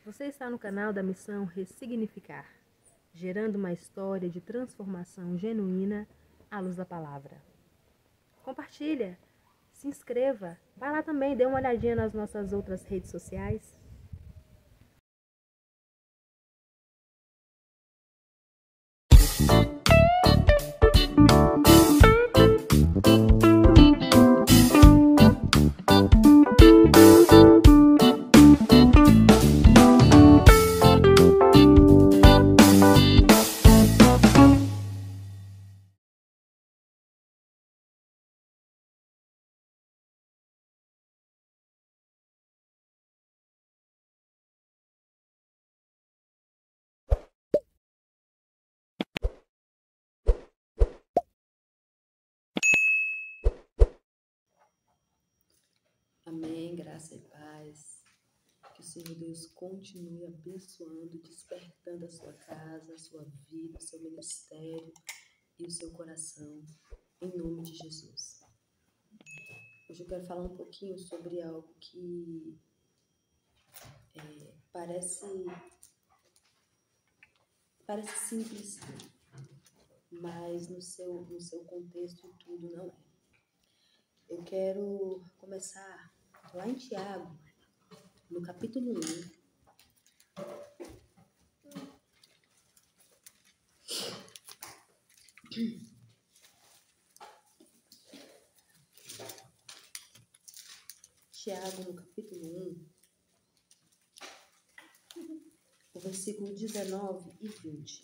Você está no canal da Missão Ressignificar, gerando uma história de transformação genuína à luz da palavra. Compartilha, se inscreva, vai lá também, dê uma olhadinha nas nossas outras redes sociais. Amém, graça e paz. Que o Senhor Deus continue abençoando, despertando a sua casa, a sua vida, o seu ministério e o seu coração, em nome de Jesus. Hoje eu quero falar um pouquinho sobre algo que parece simples, mas no seu contexto tudo não é. Eu quero começar lá em Tiago, no capítulo 1. Tiago, no capítulo 1, o versículo 19 e 20.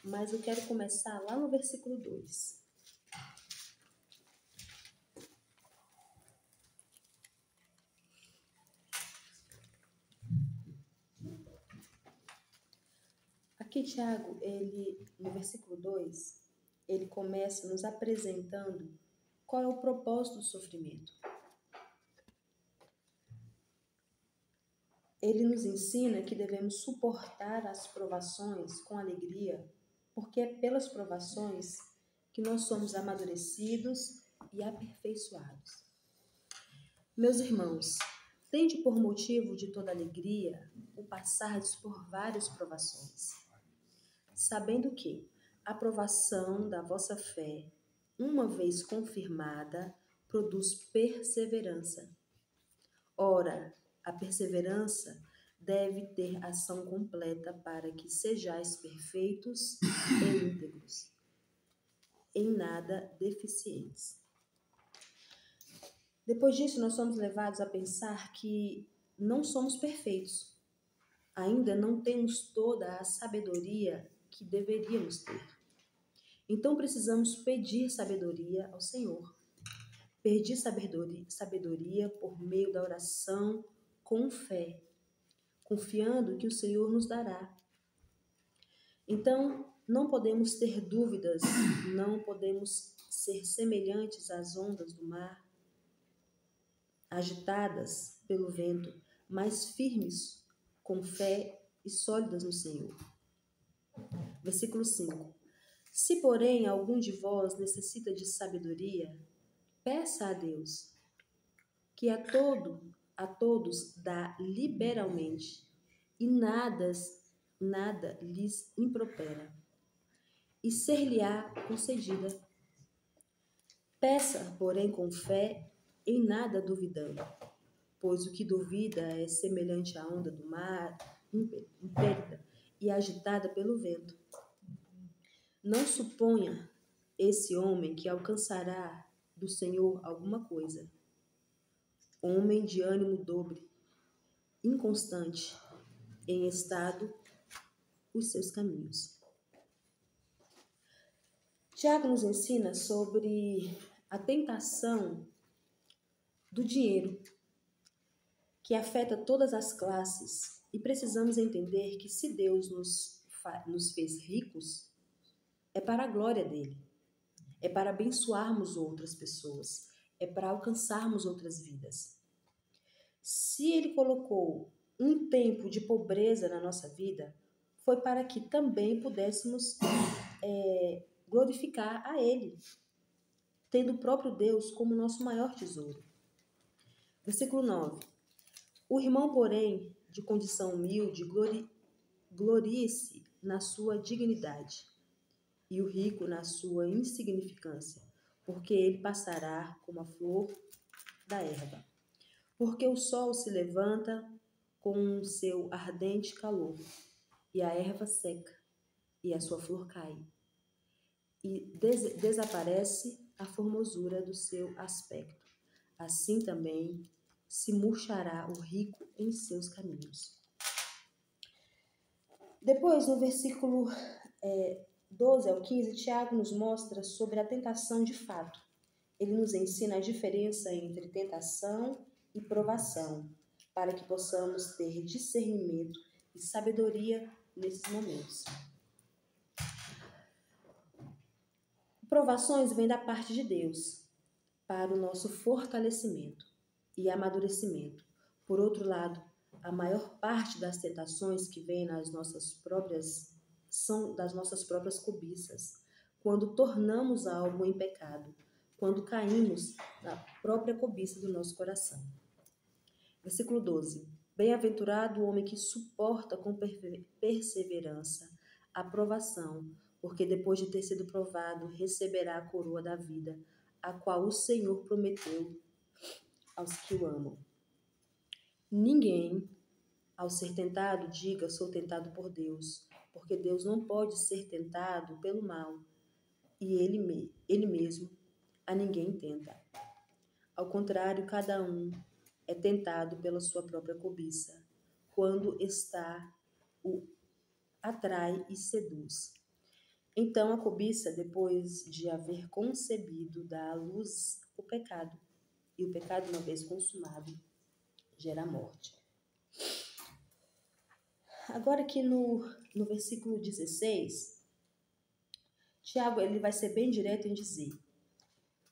Mas eu quero começar lá no versículo 2. Aqui, Tiago, no versículo 2, ele começa nos apresentando qual é o propósito do sofrimento. Ele nos ensina que devemos suportar as provações com alegria, porque é pelas provações que nós somos amadurecidos e aperfeiçoados. Meus irmãos, tende por motivo de toda alegria o passardes por várias provações, sabendo que a provação da vossa fé, uma vez confirmada, produz perseverança. Ora, a perseverança deve ter ação completa para que sejais perfeitos e íntegros, em nada deficientes. Depois disso, nós somos levados a pensar que não somos perfeitos. Ainda não temos toda a sabedoria que deveríamos ter. Então precisamos pedir sabedoria ao Senhor. Pedir sabedoria por meio da oração com fé, confiando que o Senhor nos dará. Então, não podemos ter dúvidas, não podemos ser semelhantes às ondas do mar, agitadas pelo vento, mas firmes, com fé e sólidas no Senhor. Versículo 5. Se, porém, algum de vós necessita de sabedoria, peça a Deus, que a todos dá liberalmente, e nada lhes impropera, e ser-lhe-á concedida. Peça, porém, com fé, em nada duvidando, pois o que duvida é semelhante à onda do mar, impélida e agitada pelo vento. Não suponha esse homem que alcançará do Senhor alguma coisa. Homem de ânimo dobre, inconstante, em estado os seus caminhos. Tiago nos ensina sobre a tentação do dinheiro, que afeta todas as classes, e precisamos entender que se Deus nos fez ricos, é para a glória dele, é para abençoarmos outras pessoas, é para alcançarmos outras vidas. Se ele colocou um tempo de pobreza na nossa vida, foi para que também pudéssemos glorificar a ele, tendo o próprio Deus como nosso maior tesouro. Versículo 9. O irmão, porém, de condição humilde glorie-se na sua dignidade, e o rico na sua insignificância, porque ele passará como a flor da erva. Porque o sol se levanta com seu ardente calor, e a erva seca, e a sua flor cai, e desaparece a formosura do seu aspecto. Assim também se murchará o rico em seus caminhos. Depois, no versículo 12 ao 15, Tiago nos mostra sobre a tentação de fato. Ele nos ensina a diferença entre tentação e provação, para que possamos ter discernimento e sabedoria nesses momentos. Provações vêm da parte de Deus, para o nosso fortalecimento e amadurecimento. Por outro lado, a maior parte das tentações que vêm são das nossas próprias cobiças, quando tornamos algo em pecado, quando caímos na própria cobiça do nosso coração. Versículo 12. Bem-aventurado o homem que suporta com perseverança a provação, porque depois de ter sido provado, receberá a coroa da vida, a qual o Senhor prometeu aos que o amam. Ninguém, ao ser tentado, diga: sou tentado por Deus, porque Deus não pode ser tentado pelo mal, e ele mesmo a ninguém tenta. Ao contrário, cada um é tentado pela sua própria cobiça, quando o atrai e seduz. Então a cobiça, depois de haver concebido, dá à luz o pecado, e o pecado, uma vez consumado, gera morte. Agora aqui no versículo 16, Tiago ele vai ser bem direto em dizer: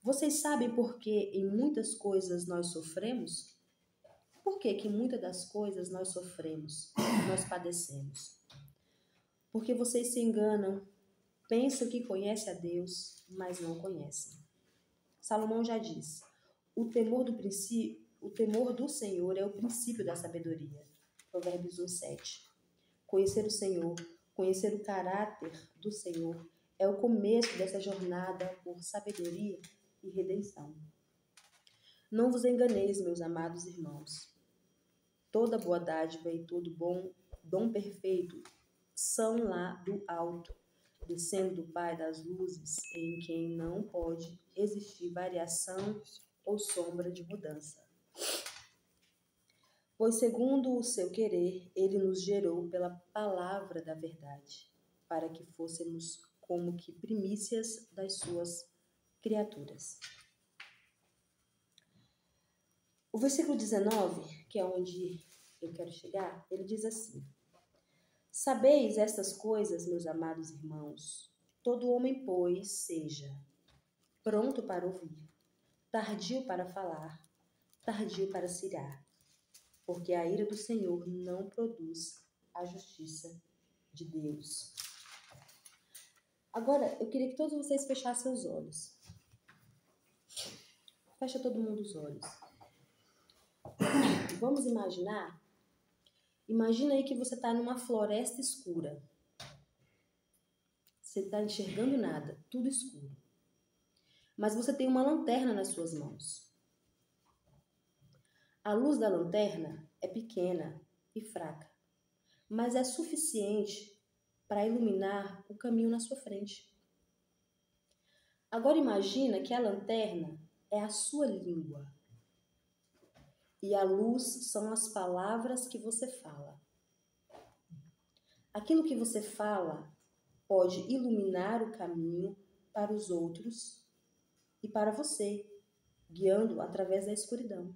vocês sabem por que em muitas coisas nós sofremos? Por que em muitas das coisas nós sofremos, nós padecemos? Porque vocês se enganam, pensam que conhecem a Deus, mas não conhecem. Salomão já disse: o temor do Senhor é o princípio da sabedoria. Provérbios 1:7. Conhecer o Senhor, conhecer o caráter do Senhor, é o começo dessa jornada por sabedoria e redenção. Não vos enganeis, meus amados irmãos. Toda boa dádiva e todo bom dom perfeito são lá do alto, descendo do Pai das luzes, em quem não pode existir variação ou sombra de mudança. Pois, segundo o seu querer, ele nos gerou pela palavra da verdade, para que fôssemos como que primícias das suas criaturas. O versículo 19, que é onde eu quero chegar, ele diz assim: sabeis estas coisas, meus amados irmãos, todo homem, pois, seja pronto para ouvir, tardio para falar, tardio para se irar, porque a ira do Senhor não produz a justiça de Deus. Agora, eu queria que todos vocês fechassem os olhos. Fecha todo mundo os olhos. Vamos imaginar. Imagina aí que você está numa floresta escura. Você está enxergando nada, tudo escuro. Mas você tem uma lanterna nas suas mãos. A luz da lanterna é pequena e fraca, mas é suficiente para iluminar o caminho na sua frente. Agora imagina que a lanterna é a sua língua e a luz são as palavras que você fala. Aquilo que você fala pode iluminar o caminho para os outros e para você, guiando através da escuridão.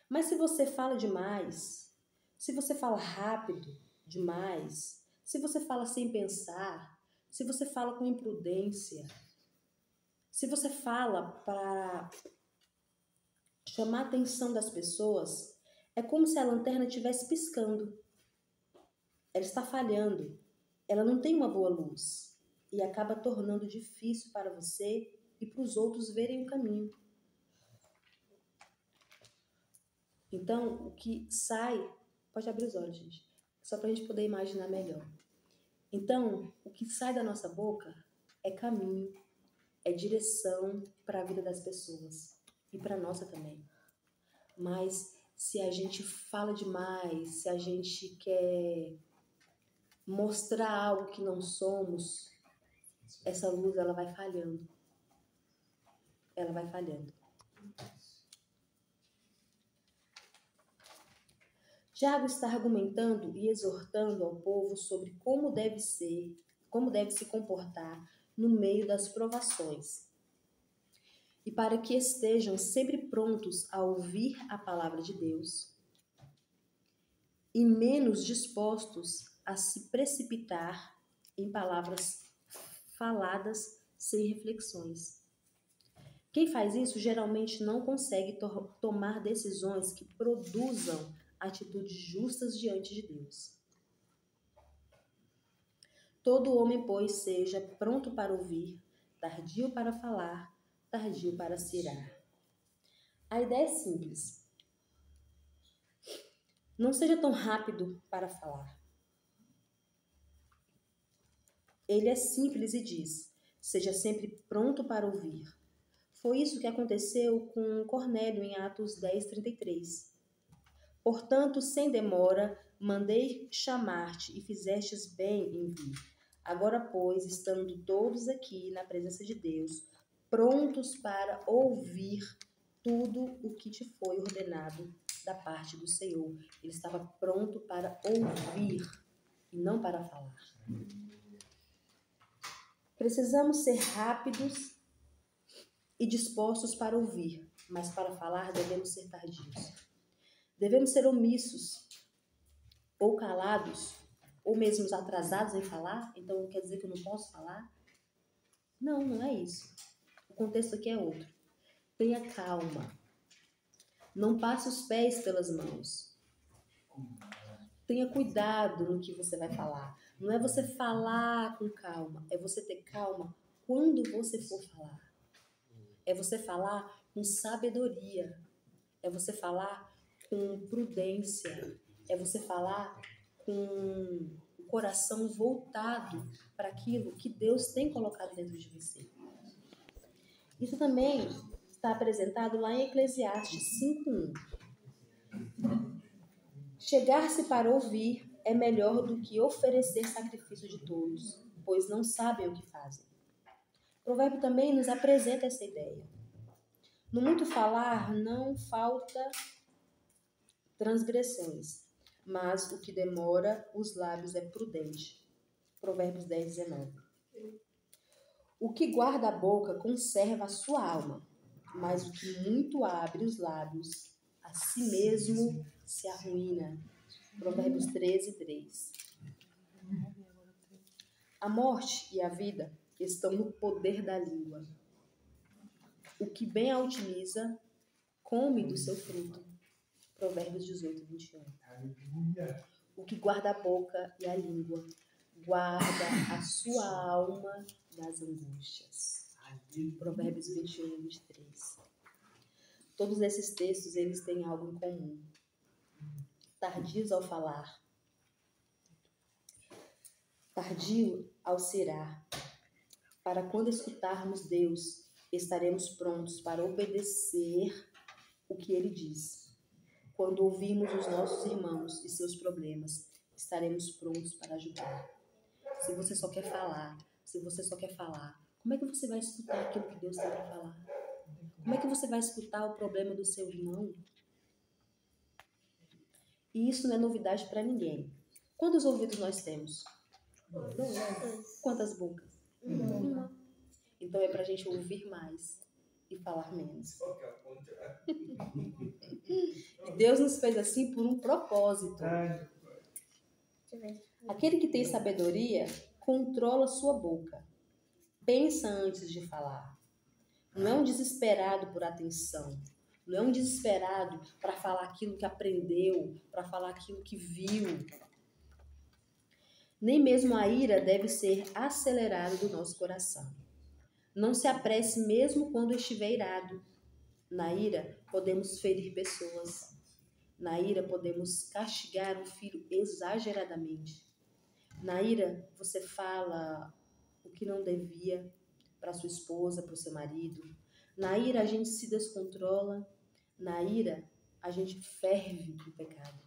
Mas se você fala demais, se você fala rápido demais, se você fala sem pensar, se você fala com imprudência, se você fala para chamar a atenção das pessoas, é como se a lanterna estivesse piscando. Ela está falhando, ela não tem uma boa luz e acaba tornando difícil para você e para os outros verem o caminho. Então, o que sai Pode abrir os olhos, gente. Só para a gente poder imaginar melhor. Então, o que sai da nossa boca é caminho, é direção para a vida das pessoas e para a nossa também. Mas se a gente fala demais, se a gente quer mostrar algo que não somos, essa luz ela vai falhando. Ela vai falhando. Tiago está argumentando e exortando ao povo sobre como deve se comportar no meio das provações. E para que estejam sempre prontos a ouvir a palavra de Deus e menos dispostos a se precipitar em palavras faladas sem reflexões. Quem faz isso geralmente não consegue tomar decisões que produzam atitudes justas diante de Deus. Todo homem, pois, seja pronto para ouvir, tardio para falar, tardio para se irar. A ideia é simples. Não seja tão rápido para falar. Ele é simples e diz: seja sempre pronto para ouvir. Foi isso que aconteceu com Cornélio em Atos 10:33. Portanto, sem demora, mandei chamar-te e fizestes bem em vir. Agora, pois, estando todos aqui na presença de Deus, prontos para ouvir tudo o que te foi ordenado da parte do Senhor. Ele estava pronto para ouvir e não para falar. Precisamos ser rápidos e dispostos para ouvir, mas para falar devemos ser tardios. Devemos ser omissos ou calados, ou mesmo atrasados em falar, então quer dizer que eu não posso falar? Não, não é isso. O contexto aqui é outro. Tenha calma. Não passe os pés pelas mãos. Tenha cuidado no que você vai falar. Não é você falar com calma, é você ter calma quando você for falar. É você falar com sabedoria. É você falar com prudência. É você falar com o coração voltado para aquilo que Deus tem colocado dentro de você. Isso também está apresentado lá em Eclesiastes 5:1. Chegar-se para ouvir é melhor do que oferecer sacrifício de tolos, pois não sabem o que fazem. O provérbio também nos apresenta essa ideia. No muito falar não falta transgressões, mas o que demora os lábios é prudente. Provérbios 10:19. O que guarda a boca conserva a sua alma, mas o que muito abre os lábios, a si mesmo se arruína. Provérbios 13:3. A morte e a vida estão no poder da língua. O que bem a utiliza, come do seu fruto. Provérbios 18:21. O que guarda a boca e a língua, guarda a sua alma das angústias. Provérbios 21:23. Todos esses textos, eles têm algo em comum. Tardios ao falar, tardio ao se irar. Para quando escutarmos Deus, estaremos prontos para obedecer o que Ele diz. Quando ouvirmos os nossos irmãos e seus problemas, estaremos prontos para ajudar. Se você só quer falar, como é que você vai escutar aquilo que Deus tem para falar? Como é que você vai escutar o problema do seu irmão? E isso não é novidade para ninguém. Quantos ouvidos nós temos? Quantas bocas? Uma. Então é para a gente ouvir mais e falar menos. E Deus nos fez assim por um propósito. Aquele que tem sabedoria controla sua boca. Pensa antes de falar. Não é um desesperado por atenção. Não é um desesperado para falar aquilo que aprendeu, para falar aquilo que viu. Nem mesmo a ira deve ser acelerada do nosso coração. Não se apresse mesmo quando estiver irado. Na ira, podemos ferir pessoas. Na ira, podemos castigar um filho exageradamente. Na ira, você fala o que não devia para sua esposa, para o seu marido. Na ira, a gente se descontrola. Na ira, a gente ferve o pecado.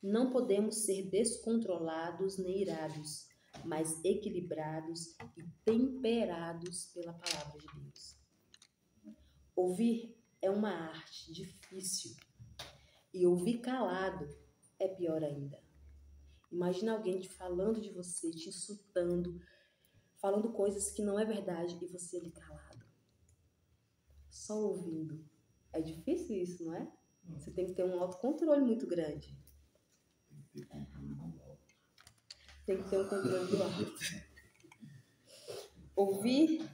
Não podemos ser descontrolados nem irados, mas equilibrados e temperados pela palavra de Deus. Ouvir é uma arte difícil. E ouvir calado é pior ainda. Imagina alguém te falando de você, te insultando, falando coisas que não é verdade e você ali calado. Só ouvindo. É difícil isso, não é? Você tem que ter um autocontrole muito grande. Tem que ter um controle do alto. Ouvir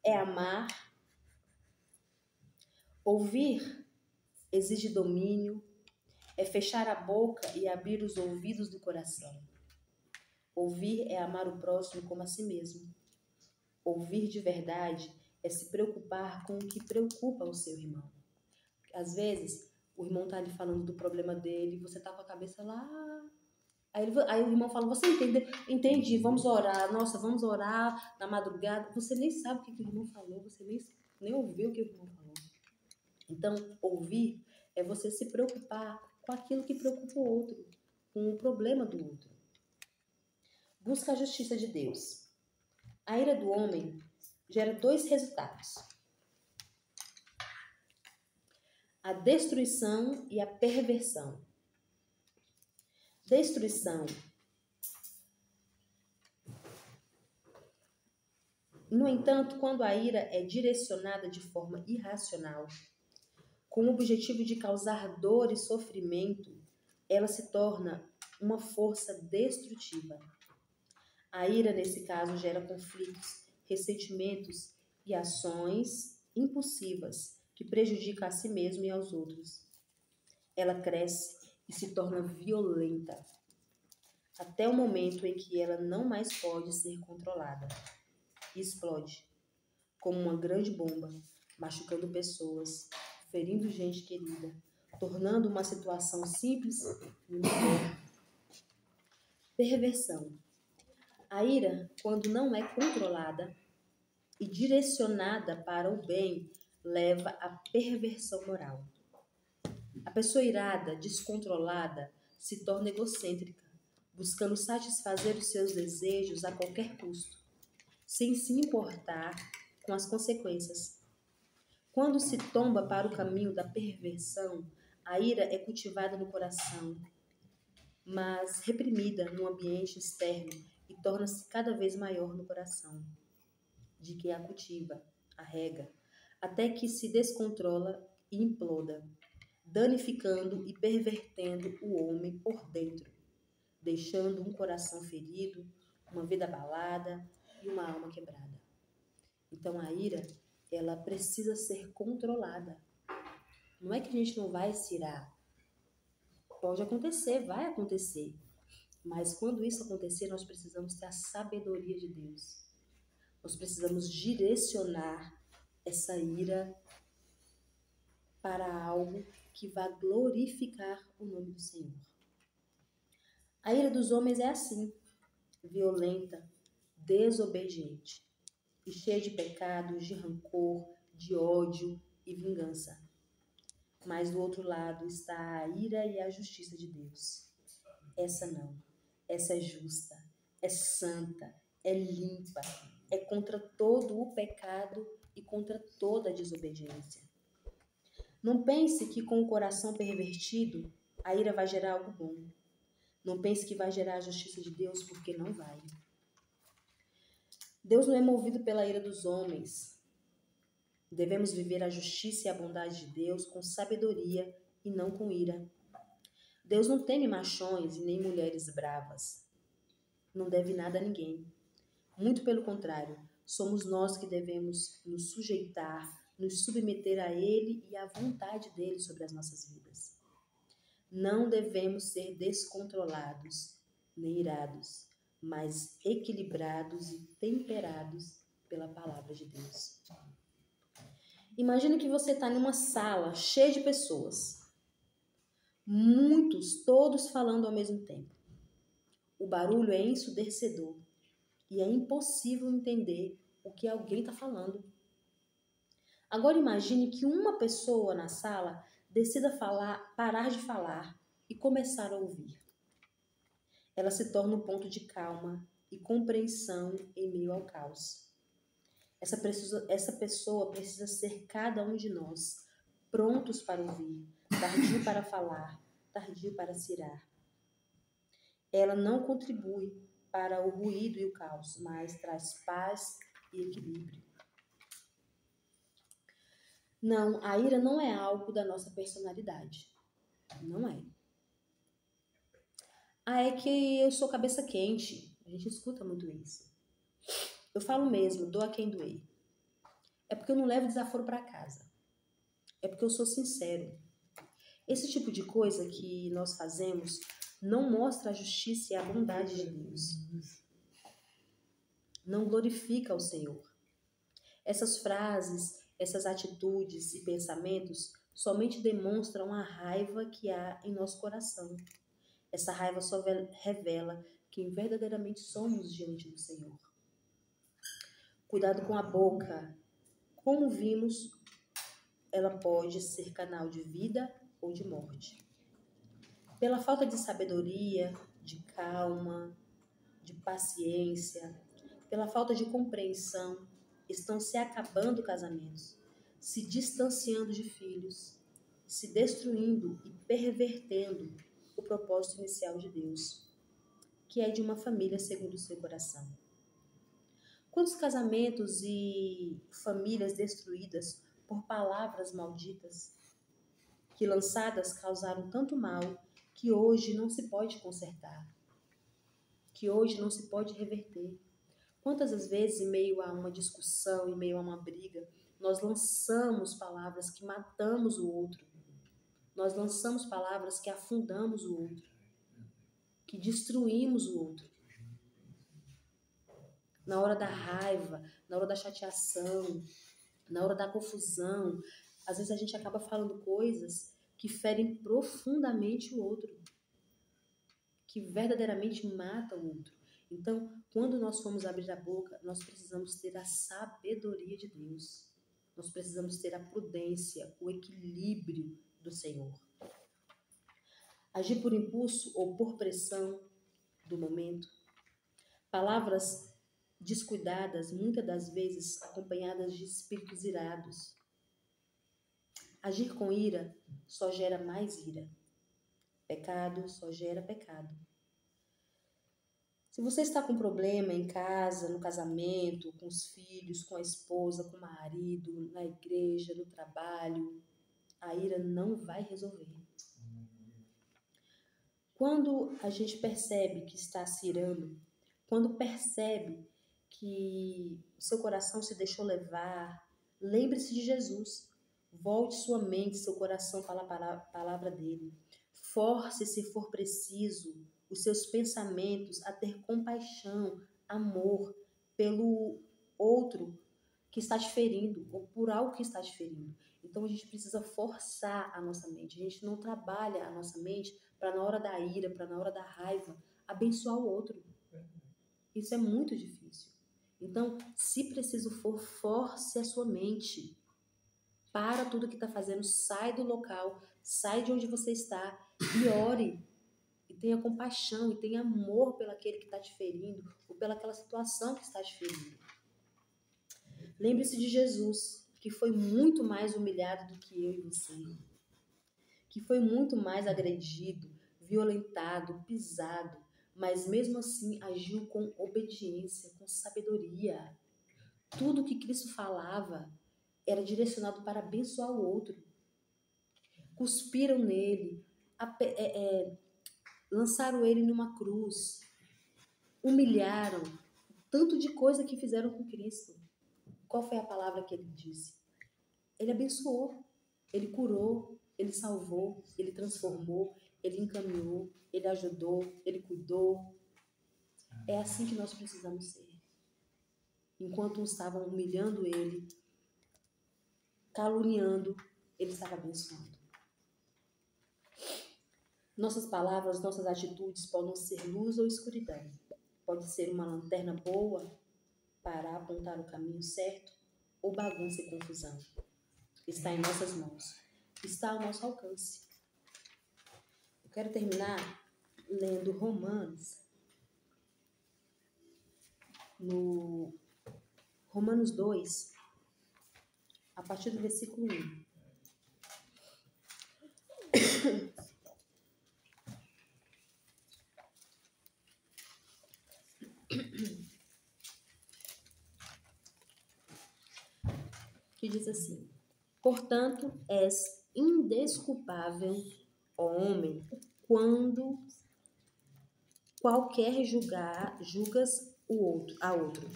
é amar. Ouvir exige domínio, é fechar a boca e abrir os ouvidos do coração. Ouvir é amar o próximo como a si mesmo. Ouvir de verdade é se preocupar com o que preocupa o seu irmão. Às vezes, o irmão tá ali falando do problema dele, você tá com a cabeça lá. Aí o irmão fala, você entende? Entendi, vamos orar. Nossa, vamos orar na madrugada. Você nem sabe o que o irmão falou, você nem ouviu o que o irmão falou. Então, ouvir é você se preocupar com aquilo que preocupa o outro, com o problema do outro. Busca a justiça de Deus. A ira do homem gera 2 resultados: a destruição e a perversão. Destruição. No entanto, quando a ira é direcionada de forma irracional, com o objetivo de causar dor e sofrimento, ela se torna uma força destrutiva. A ira, nesse caso, gera conflitos, ressentimentos e ações impulsivas que prejudicam a si mesmo e aos outros. Ela cresce e se torna violenta, até o momento em que ela não mais pode ser controlada. E explode, como uma grande bomba, machucando pessoas, ferindo gente querida, tornando uma situação simples uma guerra. Perversão. A ira, quando não é controlada e direcionada para o bem, leva à perversão moral. A pessoa irada, descontrolada, se torna egocêntrica, buscando satisfazer os seus desejos a qualquer custo, sem se importar com as consequências. Quando se tomba para o caminho da perversão, a ira é cultivada no coração, mas reprimida no ambiente externo e torna-se cada vez maior no coração de quem a cultiva, a rega, até que se descontrola e imploda, danificando e pervertendo o homem por dentro, deixando um coração ferido, uma vida abalada e uma alma quebrada. Então a ira, ela precisa ser controlada. Não é que a gente não vai se irar. Pode acontecer, vai acontecer. Mas quando isso acontecer, nós precisamos ter a sabedoria de Deus. Nós precisamos direcionar essa ira para algo que vá glorificar o nome do Senhor. A ira dos homens é assim, violenta, desobediente e cheia de pecados, de rancor, de ódio e vingança. Mas do outro lado está a ira e a justiça de Deus. Essa não. Essa é justa, é santa, é limpa, é contra todo o pecado e contra toda a desobediência. Não pense que com o coração pervertido, a ira vai gerar algo bom. Não pense que vai gerar a justiça de Deus, porque não vai. Deus não é movido pela ira dos homens. Devemos viver a justiça e a bondade de Deus com sabedoria e não com ira. Deus não teme machões e nem mulheres bravas. Não deve nada a ninguém. Muito pelo contrário, somos nós que devemos nos sujeitar, nos submeter a Ele e à vontade dEle sobre as nossas vidas. Não devemos ser descontrolados, nem irados, mas equilibrados e temperados pela palavra de Deus. Imagina que você está numa sala cheia de pessoas. muitos, todos falando ao mesmo tempo. O barulho é ensurdecedor e é impossível entender o que alguém está falando. Agora imagine que uma pessoa na sala decida parar de falar e começar a ouvir. Ela se torna um ponto de calma e compreensão em meio ao caos. Essa pessoa precisa ser cada um de nós, prontos para ouvir, tardio para falar, tardio para se irar. Ela não contribui para o ruído e o caos, mas traz paz e equilíbrio. Não, a ira não é algo da nossa personalidade. Não é. É que eu sou cabeça quente. A gente escuta muito isso. Eu falo mesmo, doa quem doer. É porque eu não levo desaforo para casa. É porque eu sou sincero. Esse tipo de coisa que nós fazemos não mostra a justiça e a bondade de Deus. Não glorifica o Senhor. Essas frases, essas atitudes e pensamentos somente demonstram a raiva que há em nosso coração. Essa raiva só revela quem verdadeiramente somos diante do Senhor. Cuidado com a boca. Como vimos, ela pode ser canal de vida ou de morte. Pela falta de sabedoria, de calma, de paciência, pela falta de compreensão, estão se acabando casamentos, se distanciando de filhos, se destruindo e pervertendo o propósito inicial de Deus, que é de uma família segundo o seu coração. Quantos casamentos e famílias destruídas por palavras malditas, que lançadas causaram tanto mal que hoje não se pode consertar, que hoje não se pode reverter. Quantas as vezes, em meio a uma discussão, em meio a uma briga, nós lançamos palavras que matamos o outro, nós lançamos palavras que afundamos o outro, que destruímos o outro. Na hora da raiva, na hora da chateação, na hora da confusão, às vezes a gente acaba falando coisas que ferem profundamente o outro, que verdadeiramente matam o outro. Então, quando nós formos abrir a boca, nós precisamos ter a sabedoria de Deus. Nós precisamos ter a prudência, o equilíbrio do Senhor. Agir por impulso ou por pressão do momento. Palavras descuidadas, muitas das vezes acompanhadas de espíritos irados. Agir com ira só gera mais ira. Pecado só gera pecado. Se você está com problema em casa, no casamento, com os filhos, com a esposa, com o marido, na igreja, no trabalho, a ira não vai resolver. Quando a gente percebe que está se irando, quando percebe que seu coração se deixou levar, lembre-se de Jesus. Volte sua mente, seu coração para a palavra dele. Force, se for preciso, os seus pensamentos a ter compaixão, amor pelo outro que está te ferindo ou por algo que está te ferindo. Então a gente precisa forçar a nossa mente. A gente não trabalha a nossa mente para na hora da ira, para na hora da raiva, abençoar o outro. Isso é muito difícil. Então, se preciso for, force a sua mente. Para tudo que está fazendo, sai do local, sai de onde você está e ore. E tenha compaixão e tenha amor pelo aquele que está te ferindo ou pelaquela situação que está te ferindo. Lembre-se de Jesus, que foi muito mais humilhado do que eu e você. Que foi muito mais agredido, violentado, pisado, mas mesmo assim agiu com obediência, com sabedoria. Tudo que Cristo falava era direcionado para abençoar o outro. Cuspiram nele, lançaram ele numa cruz, humilharam, tanto de coisa que fizeram com Cristo. Qual foi a palavra que ele disse? Ele abençoou, ele curou, ele salvou, ele transformou, ele encaminhou, ele ajudou, ele cuidou. É assim que nós precisamos ser. Enquanto uns estavam humilhando ele, caluniando, ele estava abençoando. Nossas palavras, nossas atitudes podem ser luz ou escuridão. Pode ser uma lanterna boa para apontar o caminho certo ou bagunça e confusão. Está em nossas mãos. Está ao nosso alcance. Eu quero terminar lendo Romanos, no Romanos 2, a partir do versículo 1. Que diz assim: portanto, és indesculpável, ó homem, quando qualquer julgas a outro.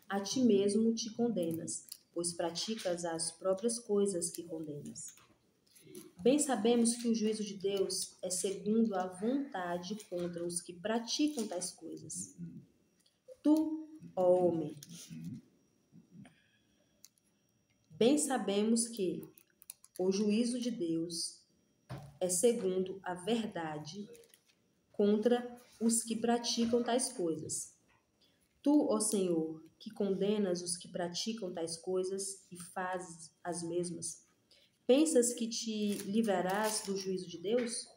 A ti mesmo te condenas, pois praticas as próprias coisas que condenas. Bem sabemos que o juízo de Deus é segundo a vontade contra os que praticam tais coisas. Tu, ó homem, bem sabemos que o juízo de Deus é segundo a verdade contra os que praticam tais coisas. Tu, ó Senhor, que condenas os que praticam tais coisas e fazes as mesmas, pensas que te livrarás do juízo de Deus?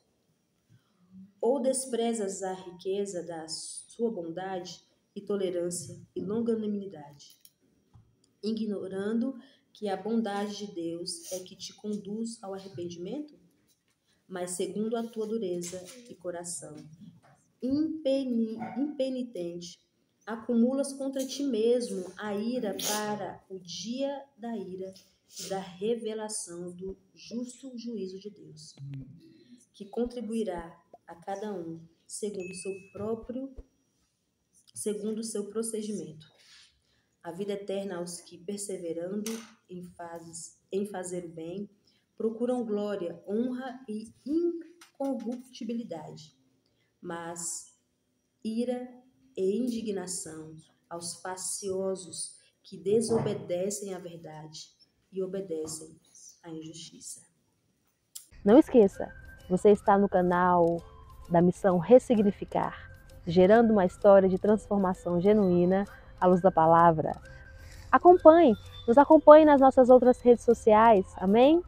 Ou desprezas a riqueza da sua bondade e tolerância e longanimidade, ignorando que a bondade de Deus é que te conduz ao arrependimento? Mas segundo a tua dureza e coração impenitente, acumulas contra ti mesmo a ira para o dia da ira e da revelação do justo juízo de Deus, que contribuirá a cada um segundo o seu procedimento. A vida eterna aos que, perseverando em fazer o bem, procuram glória, honra e incorruptibilidade, mas ira e indignação aos faciosos que desobedecem à verdade e obedecem à injustiça. Não esqueça, você está no canal da Missão Ressignificar, gerando uma história de transformação genuína à luz da palavra. Nos acompanhe nas nossas outras redes sociais, amém?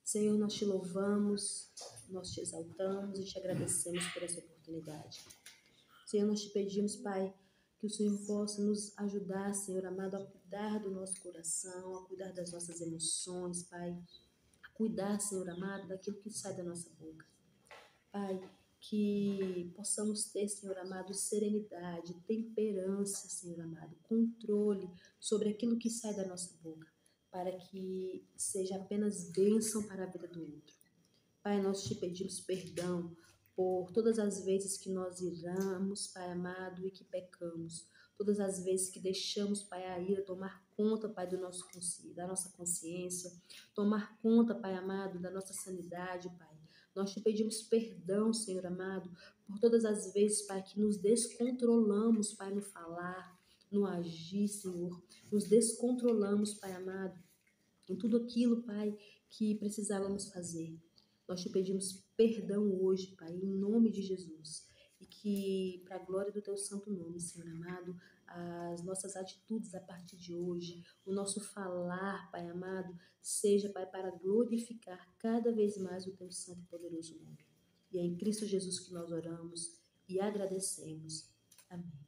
Senhor, nós te louvamos, nós te exaltamos e te agradecemos por essa oportunidade. Senhor, nós te pedimos, Pai, que o Senhor possa nos ajudar, Senhor amado, a cuidar do nosso coração, a cuidar das nossas emoções, Pai, a cuidar, Senhor amado, daquilo que sai da nossa boca. Pai, que possamos ter, Senhor amado, serenidade, temperança, Senhor amado, controle sobre aquilo que sai da nossa boca, para que seja apenas bênção para a vida do outro. Pai, nós te pedimos perdão por todas as vezes que nós iramos, Pai amado, e que pecamos. Todas as vezes que deixamos, Pai, a ira tomar conta, Pai, da nossa consciência, tomar conta, Pai amado, da nossa sanidade, Pai. Nós te pedimos perdão, Senhor amado, por todas as vezes, Pai, que nos descontrolamos, Pai, no falar, no agir, Senhor. Nos descontrolamos, Pai amado, em tudo aquilo, Pai, que precisávamos fazer. Nós te pedimos perdão hoje, Pai, em nome de Jesus. E que, para a glória do teu santo nome, Senhor amado, as nossas atitudes a partir de hoje, o nosso falar, Pai amado, seja, Pai, para glorificar cada vez mais o teu santo e poderoso nome. E é em Cristo Jesus que nós oramos e agradecemos. Amém.